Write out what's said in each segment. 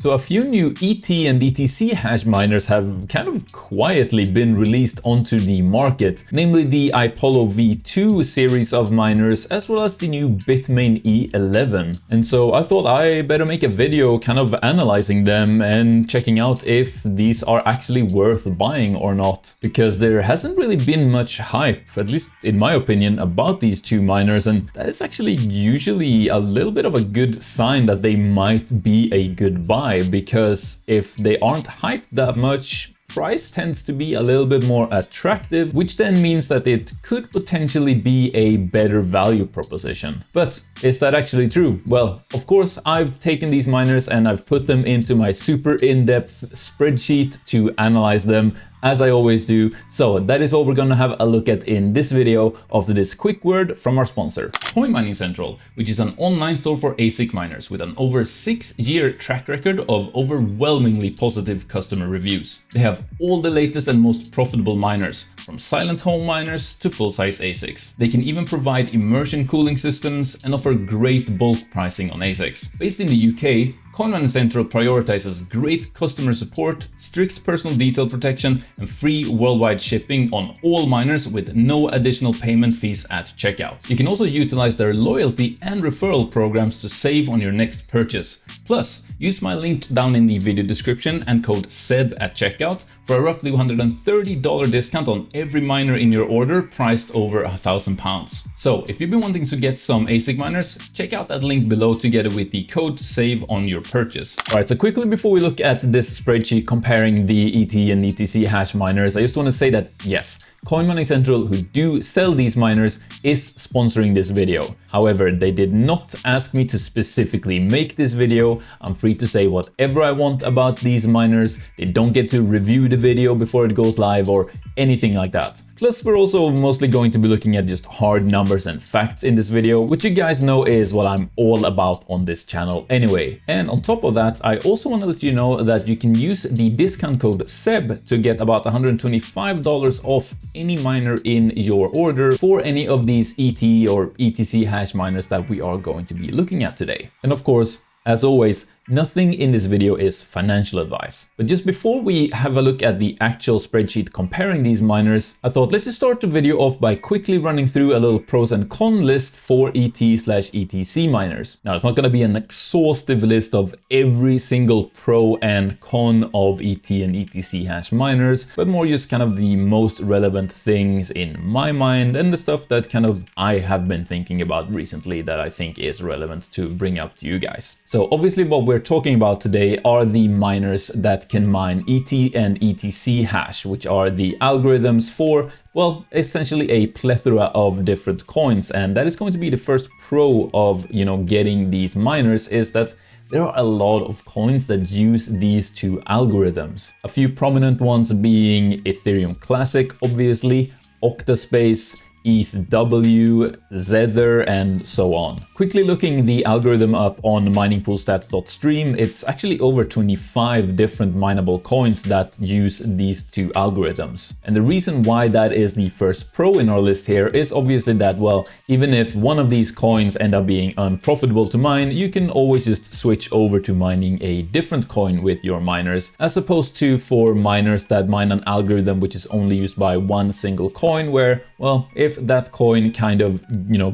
So a few new ET and ETC hash miners have kind of quietly been released onto the market, namely the iPollo V2 series of miners as well as the new Bitmain E11. And so I thought I better make a video kind of analyzing them and checking out if these are actually worth buying or not. Because there hasn't really been much hype, at least in my opinion, about these two miners, and that is actually usually a little bit of a good sign that they might be a good buy. Because if they aren't hyped that much, price tends to be a little bit more attractive, which then means that it could potentially be a better value proposition. But is that actually true? Well, of course, I've taken these miners and I've put them into my super in-depth spreadsheet to analyze them, as I always do. So that is what we're gonna have a look at in this video after this quick word from our sponsor. Coin Mining Central, which is an online store for ASIC miners with an over 6-year track record of overwhelmingly positive customer reviews. They have all the latest and most profitable miners, from silent home miners to full-size ASICs. They can even provide immersion cooling systems and offer great bulk pricing on ASICs. Based in the UK, Coin Mining Central prioritizes great customer support, strict personal detail protection, and free worldwide shipping on all miners with no additional payment fees at checkout. You can also utilize their loyalty and referral programs to save on your next purchase. Plus, use my link down in the video description and code 𝗧𝗜𝗏 at checkout for a roughly $130 discount on every miner in your order priced over £1,000. So if you've been wanting to get some ASIC miners, check out that link below together with the code to save on your purchase. Alright, so quickly before we look at this spreadsheet comparing the ET and ETC hash miners, I just want to say that yes, Coin Mining Central, who do sell these miners, is sponsoring this video. However, they did not ask me to specifically make this video. I'm free to say whatever I want about these miners. They don't get to review the video before it goes live or anything like that. Plus, we're also mostly going to be looking at just hard numbers and facts in this video, which you guys know is what I'm all about on this channel anyway. And on top of that, I also want to let you know that you can use the discount code 𝗧𝗜𝗏 to get about $125 off any miner in your order for any of these ET or ETC hash miners that we are going to be looking at today. And of course, as always, nothing in this video is financial advice. But just before we have a look at the actual spreadsheet comparing these miners, I thought let's just start the video off by quickly running through a little pros and cons list for ET/ETC miners. Now, it's not going to be an exhaustive list of every single pro and con of ET and ETC hash miners, but more just kind of the most relevant things in my mind and the stuff that kind of I have been thinking about recently that I think is relevant to bring up to you guys. So obviously what we're talking about today are the miners that can mine ET and ETC hash, which are the algorithms for, well, essentially a plethora of different coins. And that is going to be the first pro of, getting these miners, is that there are a lot of coins that use these two algorithms. A few prominent ones being Ethereum Classic, obviously, OctaSpace, ETHW, 𝗧𝗓, and so on. Quickly looking the algorithm up on miningpoolstats.stream, it's actually over 25 different mineable coins that use these two algorithms. And the reason why that is the first pro in our list here is obviously that, well, even if one of these coins end up being unprofitable to mine, you can always just switch over to mining a different coin with your miners, as opposed to for miners that mine an algorithm which is only used by one single coin, where, well, if that coin kind of,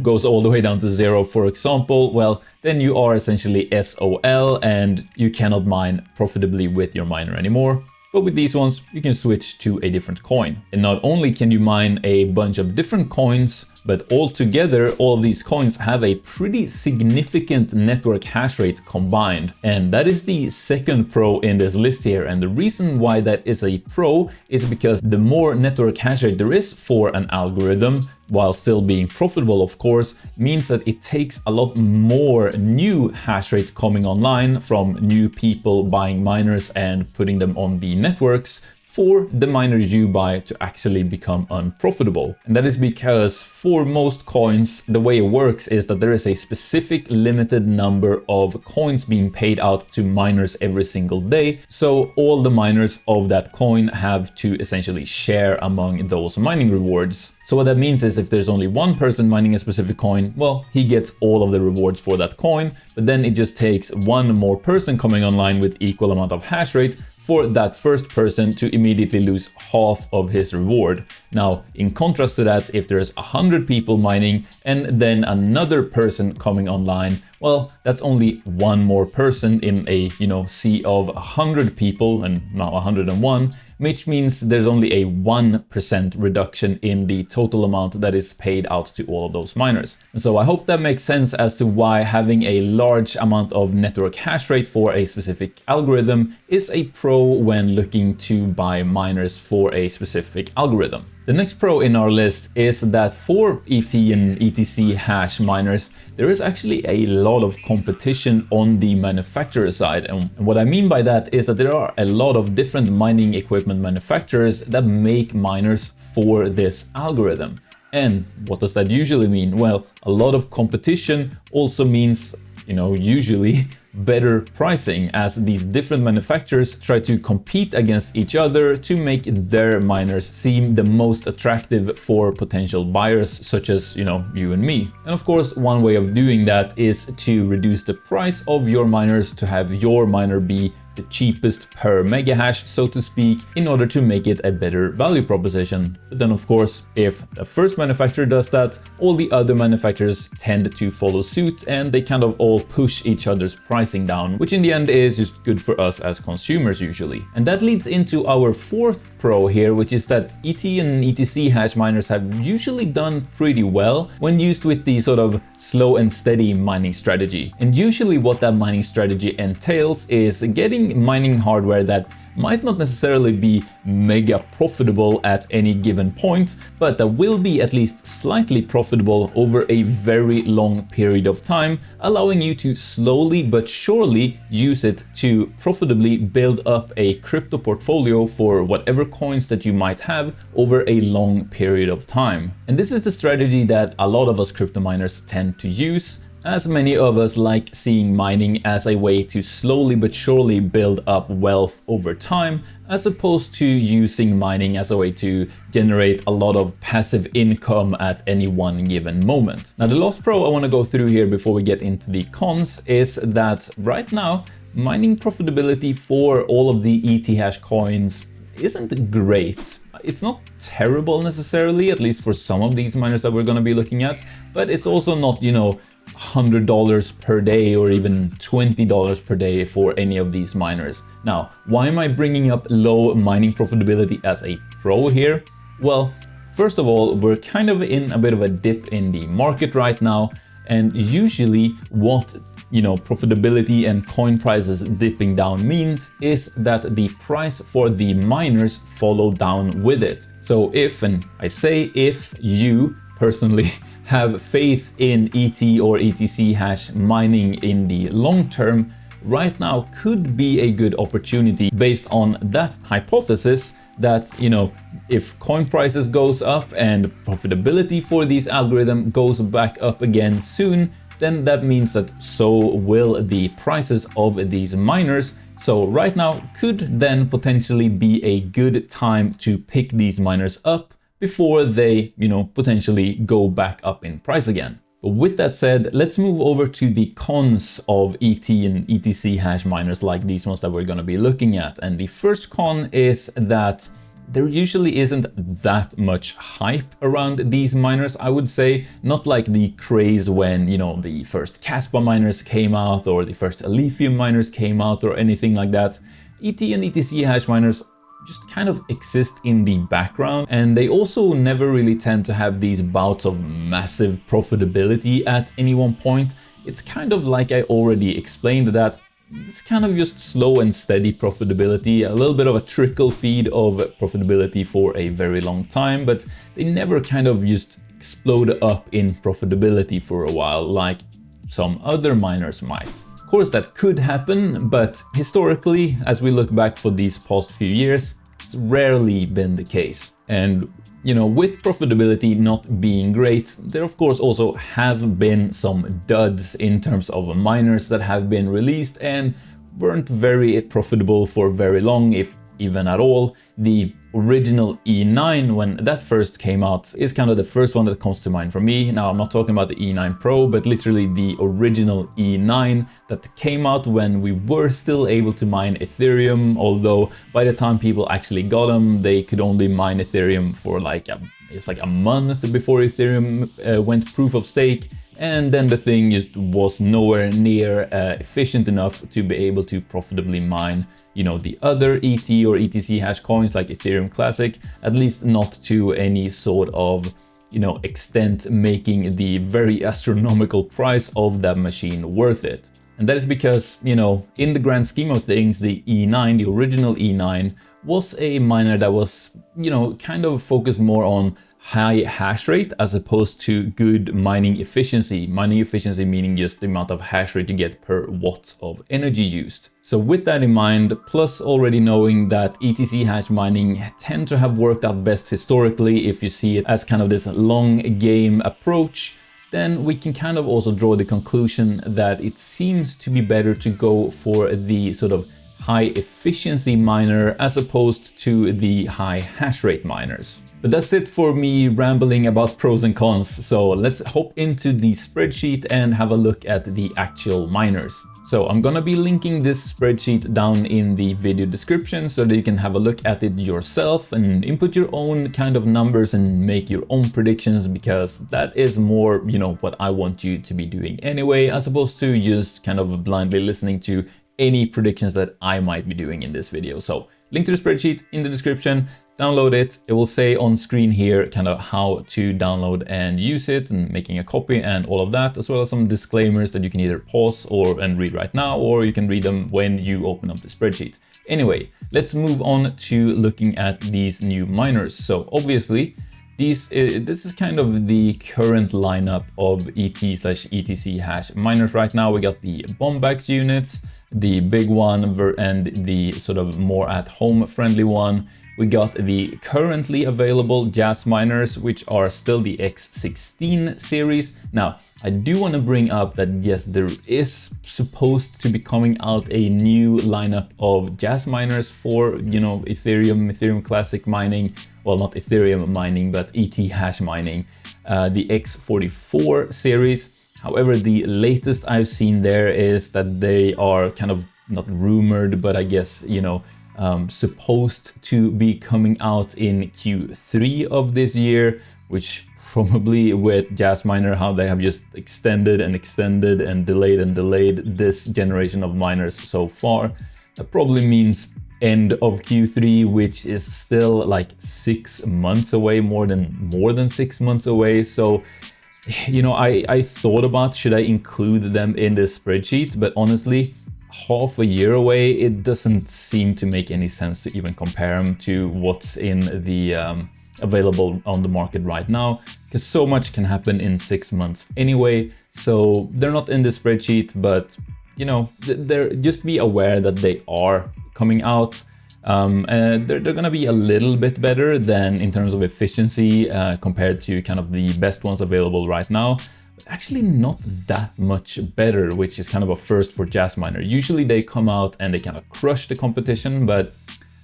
goes all the way down to zero, for example, well, then you are essentially SOL and you cannot mine profitably with your miner anymore. But with these ones, you can switch to a different coin. And not only can you mine a bunch of different coins, but altogether, all of these coins have a pretty significant network hash rate combined. And that is the second pro in this list here. And the reason why that is a pro is because the more network hash rate there is for an algorithm, while still being profitable, of course, means that it takes a lot more new hash rate coming online from new people buying miners and putting them on the networks for the miners you buy to actually become unprofitable. And that is because for most coins, the way it works is that there is a specific limited number of coins being paid out to miners every single day. So all the miners of that coin have to essentially share among those mining rewards. So what that means is if there's only one person mining a specific coin, well, he gets all of the rewards for that coin, but then it just takes one more person coming online with equal amount of hash rate for that first person to immediately lose half of his reward. Now, in contrast to that, if there's 100 people mining and then another person coming online, well, that's only one more person in a, sea of 100 people and not 101, which means there's only a 1% reduction in the total amount that is paid out to all of those miners. And so I hope that makes sense as to why having a large amount of network hash rate for a specific algorithm is a pro when looking to buy miners for a specific algorithm. The next pro in our list is that for ET and ETC hash miners, there is actually a lot of competition on the manufacturer side. And what I mean by that is that there are a lot of different mining equipment manufacturers that make miners for this algorithm. And what does that usually mean? Well, a lot of competition also means, usually better pricing, as these different manufacturers try to compete against each other to make their miners seem the most attractive for potential buyers such as, you and me. And of course, one way of doing that is to reduce the price of your miners to have your miner be the cheapest per mega hash, so to speak, in order to make it a better value proposition. But then of course, if the first manufacturer does that, all the other manufacturers tend to follow suit and they kind of all push each other's pricing down, which in the end is just good for us as consumers usually. And that leads into our fourth pro here, which is that ET and ETC hash miners have usually done pretty well when used with the sort of slow and steady mining strategy. And usually what that mining strategy entails is getting mining hardware that might not necessarily be mega profitable at any given point, but that will be at least slightly profitable over a very long period of time, allowing you to slowly but surely use it to profitably build up a crypto portfolio for whatever coins that you might have over a long period of time. And this is the strategy that a lot of us crypto miners tend to use, as many of us like seeing mining as a way to slowly but surely build up wealth over time, as opposed to using mining as a way to generate a lot of passive income at any one given moment. Now, the last pro I want to go through here before we get into the cons is that right now, mining profitability for all of the Ethash coins isn't great. It's not terrible necessarily, at least for some of these miners that we're going to be looking at, but it's also not, $100 per day or even $20 per day for any of these miners. Now, why am I bringing up low mining profitability as a pro here? Well, first of all, we're kind of in a bit of a dip in the market right now, and usually what profitability and coin prices dipping down means is that the price for the miners follow down with it. So if, and I say if, you personally have faith in ET or ETC hash mining in the long term, right now could be a good opportunity based on that hypothesis that, if coin prices goes up and profitability for these algorithm goes back up again soon, then that means that so will the prices of these miners. So right now could then potentially be a good time to pick these miners up before they, potentially go back up in price again. But with that said, let's move over to the cons of ET and ETC hash miners like these ones that we're going to be looking at. And the first con is that there usually isn't that much hype around these miners, I would say. Not like the craze when, the first 𝗧𝗧 miners came out or the first Lithium miners came out or anything like that. ET and ETC hash miners just kind of exist in the background, and they also never really tend to have these bouts of massive profitability at any one point. It's kind of like I already explained that it's kind of just slow and steady profitability, a little bit of a trickle feed of profitability for a very long time, but they never kind of just explode up in profitability for a while like some other miners might. Of course, that could happen, but historically, as we look back for these past few years, it's rarely been the case. And with profitability not being great, there of course also have been some duds in terms of miners that have been released and weren't very profitable for very long, if even at all. The original E9, when that first came out, is kind of the first one that comes to mind for me. Now, I'm not talking about the E9 Pro, but literally the original E9 that came out when we were still able to mine Ethereum, although by the time people actually got them, they could only mine Ethereum for like it's like a month before Ethereum went proof of stake. And then the thing just was nowhere near efficient enough to be able to profitably mine, you know, the other ET or ETC hash coins like Ethereum Classic, at least not to any sort of, you know, extent making the very astronomical price of that machine worth it. And that is because, you know, in the grand scheme of things, the E9, the original E9, was a miner that was, you know, kind of focused more on high hash rate as opposed to good mining efficiency. Mining efficiency meaning just the amount of hash rate you get per watt of energy used. So with that in mind, plus already knowing that ETC hash mining tend to have worked out best historically if you see it as kind of this long game approach, then we can kind of also draw the conclusion that it seems to be better to go for the sort of high efficiency miner as opposed to the high hash rate miners. But that's it for me rambling about pros and cons. So let's hop into the spreadsheet and have a look at the actual miners. So I'm gonna be linking this spreadsheet down in the video description so that you can have a look at it yourself and input your own kind of numbers and make your own predictions, because that is more, you know, what I want you to be doing anyway, as opposed to just kind of blindly listening to any predictions that I might be doing in this video. So link to the spreadsheet in the description, download it. It will say on screen here kind of how to download and use it and making a copy and all of that, as well as some disclaimers that you can either pause and read right now, or you can read them when you open up the spreadsheet. Anyway, let's move on to looking at these new miners. So obviously, this is kind of the current lineup of ET/ETC hash miners right now. We got the Bombax units, the big one and the sort of more at home friendly one. We got the currently available Jasminers, which are still the X16 series. Now, I do want to bring up that yes, there is supposed to be coming out a new lineup of Jasminers for, you know, Ethereum Classic mining. Well, not Ethereum mining, but ET hash mining, the X44 series. However, the latest I've seen there is that they are kind of not rumored, but I guess, you know, supposed to be coming out in Q3 of this year, which probably with Jasminer, how they have just extended and delayed this generation of miners so far, that probably means end of Q3, which is still like 6 months away, more than 6 months away. So, you know, I thought about should I include them in this spreadsheet, but honestly, half a year away, it doesn't seem to make any sense to even compare them to what's in the available on the market right now, because so much can happen in 6 months anyway. So they're not in the spreadsheet, but you know, they're just be aware that they are coming out. And they're gonna be a little bit better than in terms of efficiency compared to kind of the best ones available right now. Actually not that much better, which is kind of a first for Jasminer. Usually they come out and they kind of crush the competition, but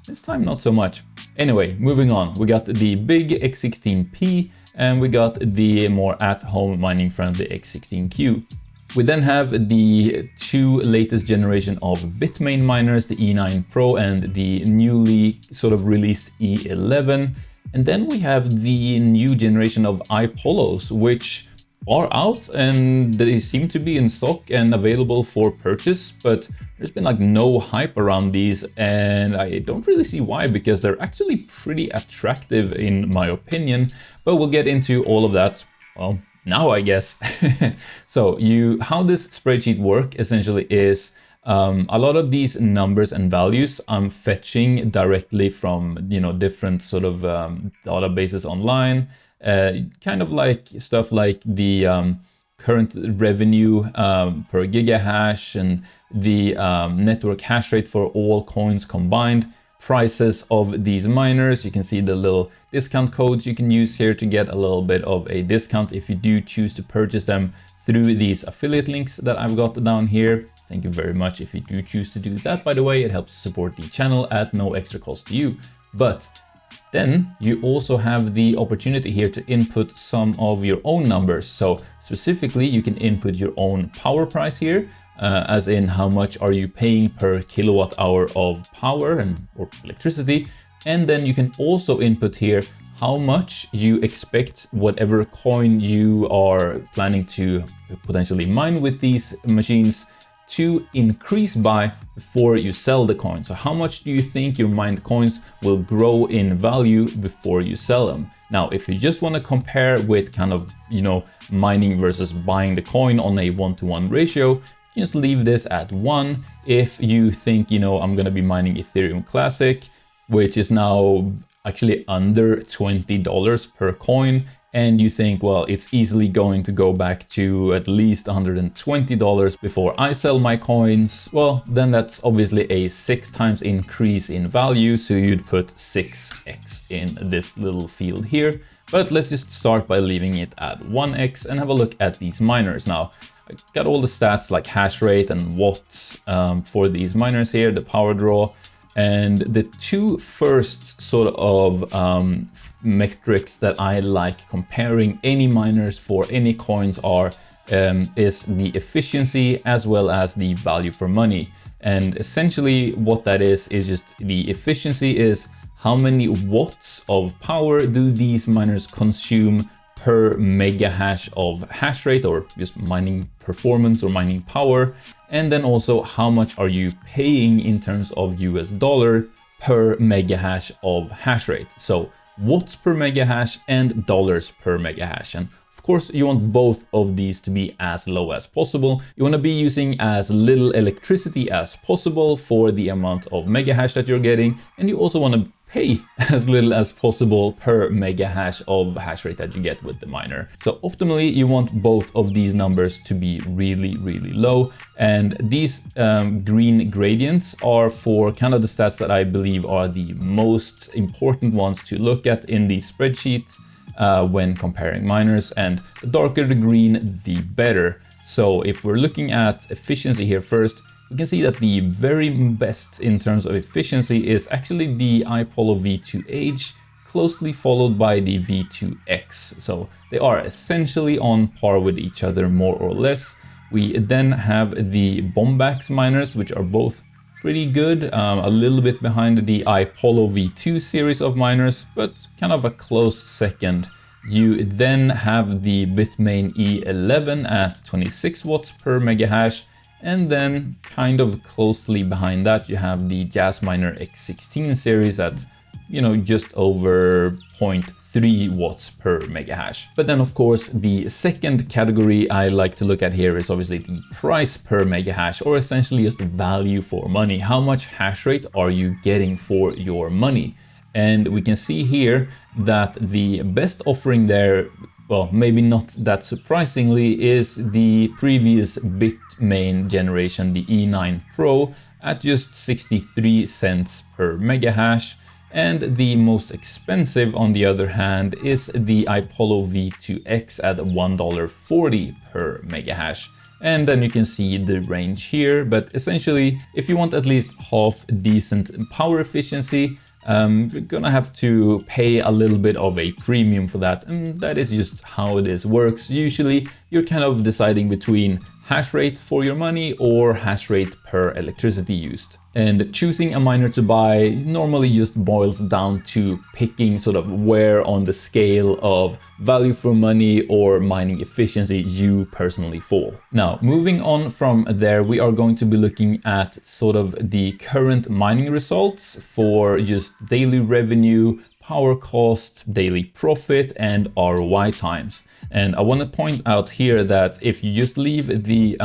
this time not so much. Anyway, moving on, we got the big X16P and we got the more at-home mining friendly X16Q. We then have the two latest generation of Bitmain miners, the E9 Pro and the newly sort of released E11. And then we have the new generation of iPollos, which are out and they seem to be in stock and available for purchase, but there's been like no hype around these, and I don't really see why, because they're actually pretty attractive in my opinion, but we'll get into all of that, well, now I guess. So how this spreadsheet work essentially is a lot of these numbers and values I'm fetching directly from, you know, different sort of databases online. Kind of like stuff like the current revenue per gigahash and the network hash rate for all coins combined, prices of these miners. You can see the little discount codes you can use here to get a little bit of a discount if you do choose to purchase them through these affiliate links that I've got down here. Thank you very much if you do choose to do that, by the way. It helps support the channel at no extra cost to you. But Then you also have the opportunity here to input some of your own numbers. So specifically, you can input your own power price here, as in how much are you paying per kilowatt hour of power or electricity. And then you can also input here how much you expect whatever coin you are planning to potentially mine with these machines to increase by before you sell the coin. So how much do you think your mined coins will grow in value before you sell them? Now, if you just want to compare with kind of, mining versus buying the coin on a 1-to-1 ratio, you can just leave this at 1. If you think, I'm going to be mining Ethereum Classic, which is now actually under $20 per coin, and you think, well, it's easily going to go back to at least $120 before I sell my coins, well, then that's obviously a 6 times increase in value, so you'd put 6x in this little field here. But let's just start by leaving it at 1x and have a look at these miners. Now, I got all the stats like hash rate and watts for these miners here, the power draw. And the 2 first sort of metrics that I like comparing any miners for any coins is the efficiency as well as the value for money. And essentially what that is just the efficiency is how many watts of power do these miners consume per mega hash of hash rate, or just mining performance or mining power. And then also how much are you paying in terms of US dollar per mega hash of hash rate. So watts per mega hash and dollars per mega hash. And of course, you want both of these to be as low as possible. You want to be using as little electricity as possible for the amount of mega hash that you're getting. And you also want to pay as little as possible per mega hash of hash rate that you get with the miner. So optimally, you want both of these numbers to be really, really low. And these green gradients are for kind of the stats that I believe are the most important ones to look at in these spreadsheets when comparing miners. And the darker the green, the better. So if we're looking at efficiency here first, we can see that the very best in terms of efficiency is actually the iPollo V2H, closely followed by the V2X. So they are essentially on par with each other, more or less. We then have the Bombax miners, which are both pretty good, a little bit behind the iPollo V2 series of miners, but kind of a close second. You then have the Bitmain E11 at 26 watts per mega hash. And then kind of closely behind that, you have the Jasminer X16 series at, just over 0.3 watts per mega hash. But then of course, the second category I like to look at here is obviously the price per mega hash, or essentially just the value for money. How much hash rate are you getting for your money? And we can see here that the best offering there, well, maybe not that surprisingly, is the previous Bitmain generation, the E9 Pro, at just 63 cents per mega hash. And the most expensive, on the other hand, is the iPollo V2X at $1.40 per mega hash. And then you can see the range here, but essentially, if you want at least half decent power efficiency, you're gonna have to pay a little bit of a premium for that, and that is just how this works. Usually you're kind of deciding between hash rate for your money or hash rate per electricity used. And choosing a miner to buy normally just boils down to picking sort of where on the scale of value for money or mining efficiency you personally fall. Now, moving on from there, we are going to be looking at sort of the current mining results for just daily revenue, power cost, daily profit, and ROI times. And I want to point out here that if you just leave the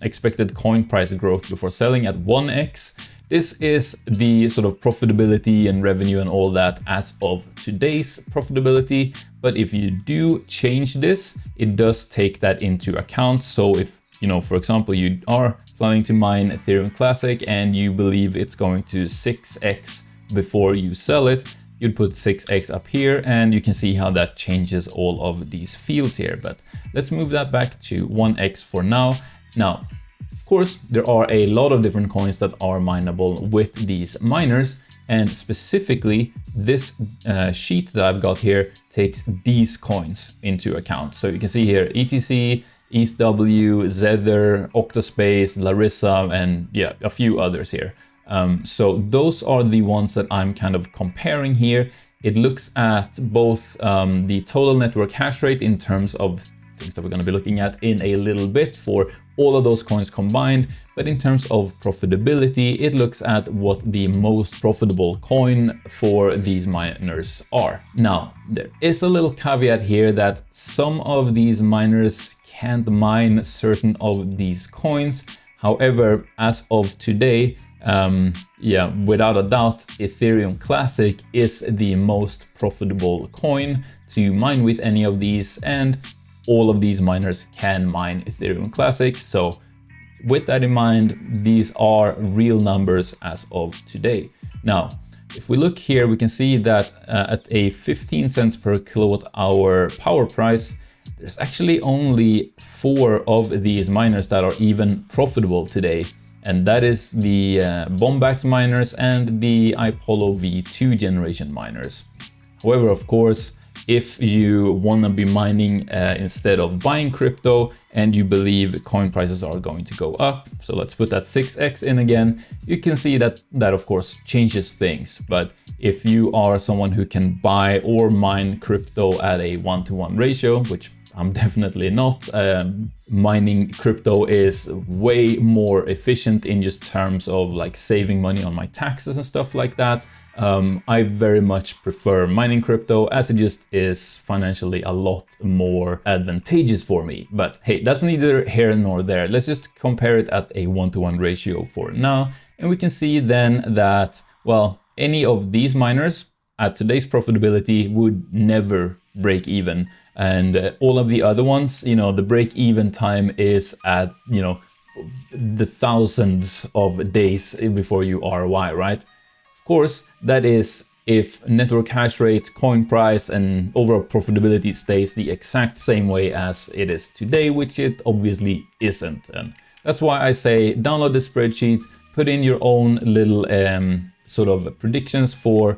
expected coin price growth before selling at 1x, this is the sort of profitability and revenue and all that as of today's profitability. But if you do change this, it does take that into account. So if, for example, you are planning to mine Ethereum Classic and you believe it's going to 6x before you sell it, you'd put 6x up here, and you can see how that changes all of these fields here. But let's move that back to 1x for now. Now, of course, there are a lot of different coins that are mineable with these miners. And specifically, this sheet that I've got here takes these coins into account. So you can see here, ETC, ETHW, 𝗧𝗓, OctaSpace, 𝗧𝗓, and yeah, a few others here. So those are the ones that I'm kind of comparing here. It looks at both the total network hash rate in terms of things that we're going to be looking at in a little bit for all of those coins combined. But in terms of profitability, it looks at what the most profitable coin for these miners are. Now, there is a little caveat here that some of these miners can't mine certain of these coins. However, as of today, yeah, without a doubt, Ethereum Classic is the most profitable coin to mine with any of these, and all of these miners can mine Ethereum Classic. So with that in mind, these are real numbers as of today. Now, if we look here, we can see that at a 15 cents per kilowatt hour power price, there's actually only 4 of these miners that are even profitable today. And that is the Bombax miners and the iPollo V2 generation miners. However, of course, if you want to be mining instead of buying crypto and you believe coin prices are going to go up, so let's put that 6x in again, you can see that that of course changes things. But if you are someone who can buy or mine crypto at a 1-to-1 ratio, which I'm definitely not, mining crypto is way more efficient in just terms of like saving money on my taxes and stuff like that. I very much prefer mining crypto as it just is financially a lot more advantageous for me. But hey, that's neither here nor there. Let's just compare it at a 1-to-1 ratio for now. And we can see then that, well, any of these miners at today's profitability would never break even. And all of the other ones, you know, the break even time is at, you know, the thousands of days before you ROI, right? Of course, that is if network hash rate, coin price, and overall profitability stays the exact same way as it is today, which it obviously isn't. And that's why I say download the spreadsheet, put in your own little sort of predictions for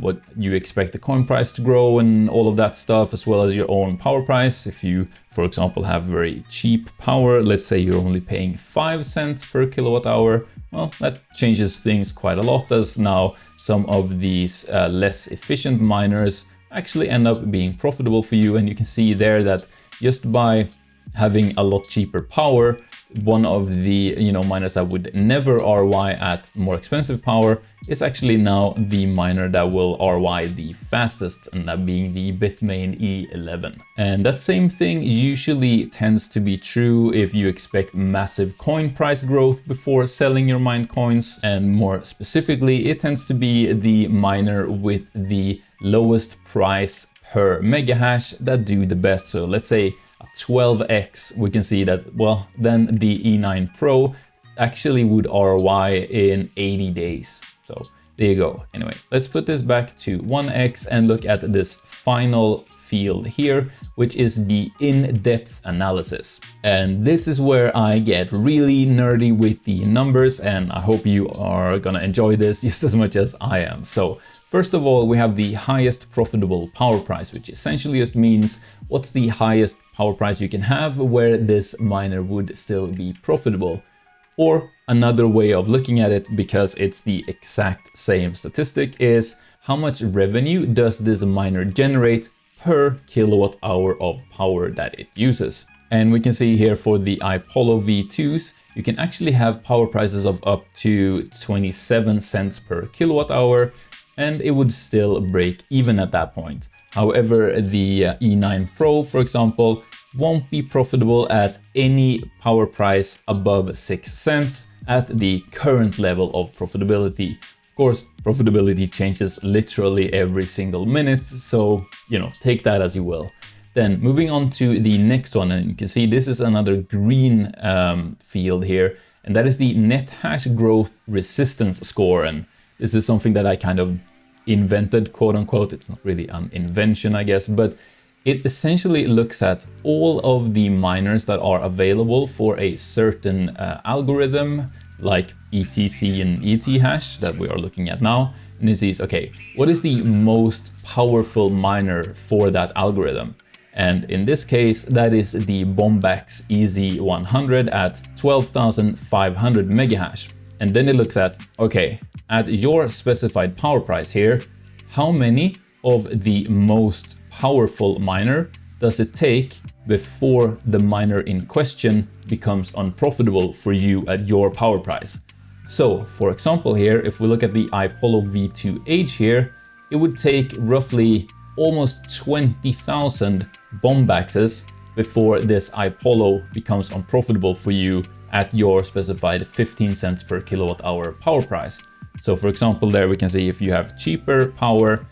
what you expect the coin price to grow and all of that stuff, as well as your own power price. If you, for example, have very cheap power, let's say you're only paying 5 cents per kilowatt hour, well, that changes things quite a lot, as now some of these less efficient miners actually end up being profitable for you. And you can see there that just by having a lot cheaper power, one of the miners that would never ROI at more expensive power is actually now the miner that will ROI the fastest, and that being the Bitmain E11. And that same thing usually tends to be true if you expect massive coin price growth before selling your mined coins, and more specifically, it tends to be the miner with the lowest price per mega hash that do the best. So let's say a 12x, we can see that, well, then the E9 Pro actually would ROI in 80 days. So there you go. Anyway, let's put this back to 1x and look at this final field here, which is the in-depth analysis. And this is where I get really nerdy with the numbers, and I hope you are gonna enjoy this just as much as I am. So first of all, we have the highest profitable power price, which essentially just means what's the highest power price you can have where this miner would still be profitable. Or another way of looking at it, because it's the exact same statistic, is how much revenue does this miner generate per kilowatt hour of power that it uses. And we can see here for the iPollo V2s, you can actually have power prices of up to 27 cents per kilowatt hour, and it would still break even at that point. However, the E9 Pro, for example, won't be profitable at any power price above 6 cents at the current level of profitability. Of course, profitability changes literally every single minute, so, take that as you will. Then moving on to the next one, and you can see this is another green field here, and that is the net hash growth resistance score. And this is something that I kind of invented, quote unquote. It's not really an invention, I guess, but it essentially looks at all of the miners that are available for a certain algorithm like ETC and ETHash that we are looking at now, and it sees, okay, what is the most powerful miner for that algorithm? And in this case, that is the Bombax EZ100 at 12,500 megahash. And then it looks at, okay, at your specified power price here, how many of the most powerful miner does it take before the miner in question becomes unprofitable for you at your power price? So for example here, if we look at the iPollo V2H here, it would take roughly almost 20,000 Bombaxes before this iPollo becomes unprofitable for you at your specified 15 cents per kilowatt hour power price. So for example, there we can see if you have cheaper power,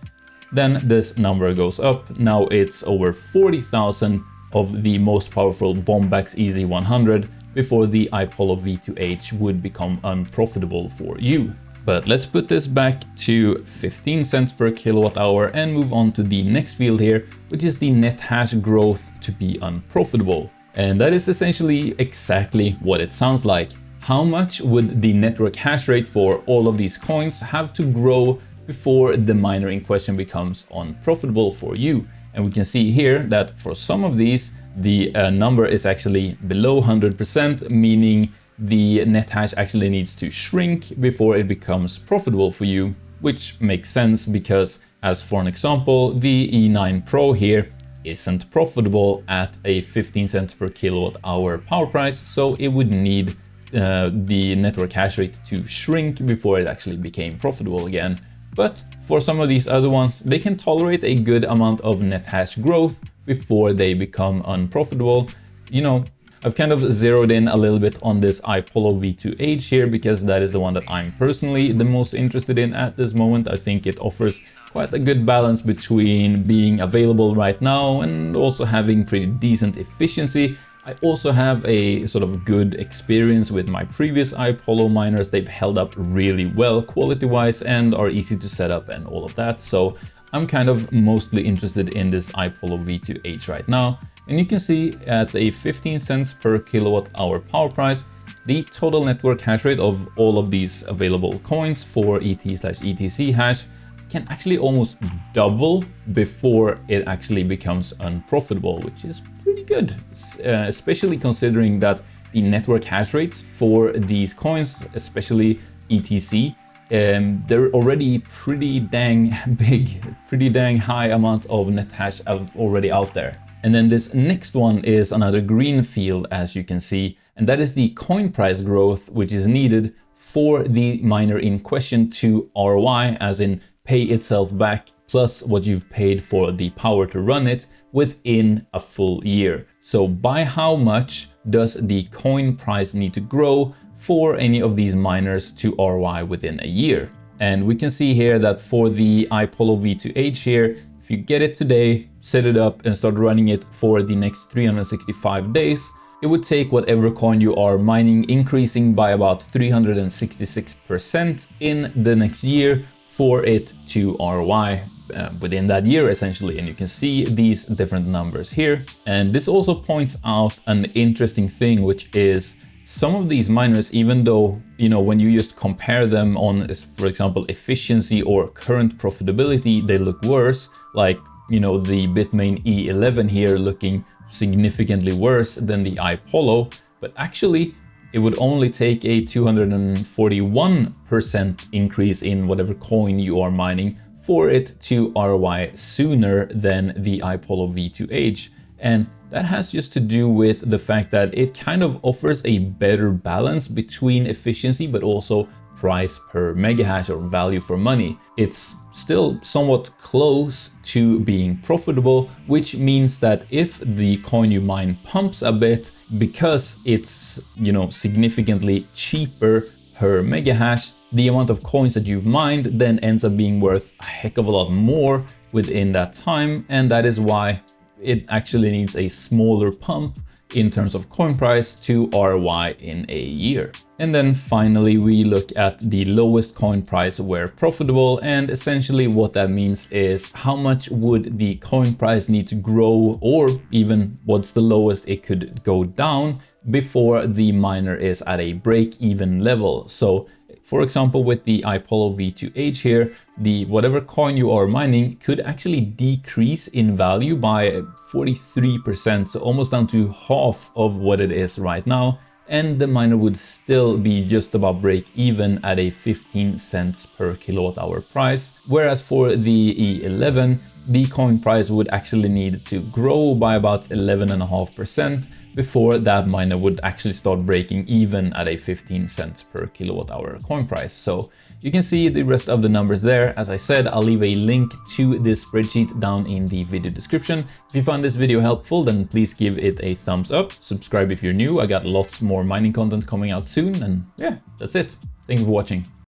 then this number goes up. Now it's over 40,000 of the most powerful Bombax EZ100 before the iPollo V2H would become unprofitable for you. But let's put this back to 15 cents per kilowatt hour and move on to the next field here, which is the net hash growth to be unprofitable. And that is essentially exactly what it sounds like. How much would the network hash rate for all of these coins have to grow before the miner in question becomes unprofitable for you? And we can see here that for some of these, the number is actually below 100%, meaning the net hash actually needs to shrink before it becomes profitable for you, which makes sense because, as for an example, the E9 Pro here isn't profitable at a 15 cents per kilowatt hour power price, so it would need the network hash rate to shrink before it actually became profitable again. But for some of these other ones, they can tolerate a good amount of net hash growth before they become unprofitable. You know, I've kind of zeroed in a little bit on this iPollo V2H here because that is the one that I'm personally the most interested in at this moment. I think it offers quite a good balance between being available right now and also having pretty decent efficiency. I also have a sort of good experience with my previous iPollo miners. They've held up really well quality-wise and are easy to set up and all of that. So I'm kind of mostly interested in this iPollo V2H right now. And you can see at a 15 cents per kilowatt hour power price, the total network hash rate of all of these available coins for ET/ETC hash can actually almost double before it actually becomes unprofitable, which is pretty good, especially considering that the network hash rates for these coins, especially ETC, they're already pretty dang big, pretty dang high amount of net hash already out there. And then this next one is another green field, as you can see, and that is the coin price growth, which is needed for the miner in question to ROI, as in pay itself back plus what you've paid for the power to run it within a full year. So by how much does the coin price need to grow for any of these miners to ROI within a year? And we can see here that for the iPollo V2H here, if you get it today, set it up and start running it for the next 365 days, it would take whatever coin you are mining increasing by about 366% in the next year for it to ROI within that year essentially. And you can see these different numbers here. And this also points out an interesting thing, which is some of these miners, even though, you know, when you just compare them on, for example, efficiency or current profitability, they look worse, like, you know, the Bitmain E11 here looking significantly worse than the iPollo, but actually it would only take a 241% increase in whatever coin you are mining for it to ROI sooner than the iPollo V2H. And that has just to do with the fact that it kind of offers a better balance between efficiency, but also price per megahash or value for money. It's still somewhat close to being profitable, which means that if the coin you mine pumps a bit because it's, you know, significantly cheaper per megahash, the amount of coins that you've mined then ends up being worth a heck of a lot more within that time. And that is why it actually needs a smaller pump in terms of coin price to ROI in a year. And then finally, we look at the lowest coin price where profitable, and essentially what that means is how much would the coin price need to grow, or even what's the lowest it could go down before the miner is at a break-even level. So for example, with the iPollo V2H here, the whatever coin you are mining could actually decrease in value by 43%, so almost down to half of what it is right now, and the miner would still be just about break even at a 15 cents per kilowatt hour price. Whereas for the E11, the coin price would actually need to grow by about 11.5% before that miner would actually start breaking even at a 15 cents per kilowatt hour coin price. So you can see the rest of the numbers there. As I said, I'll leave a link to this spreadsheet down in the video description. If you found this video helpful, then please give it a thumbs up. Subscribe if you're new. I got lots more mining content coming out soon. And yeah, that's it. Thank you for watching.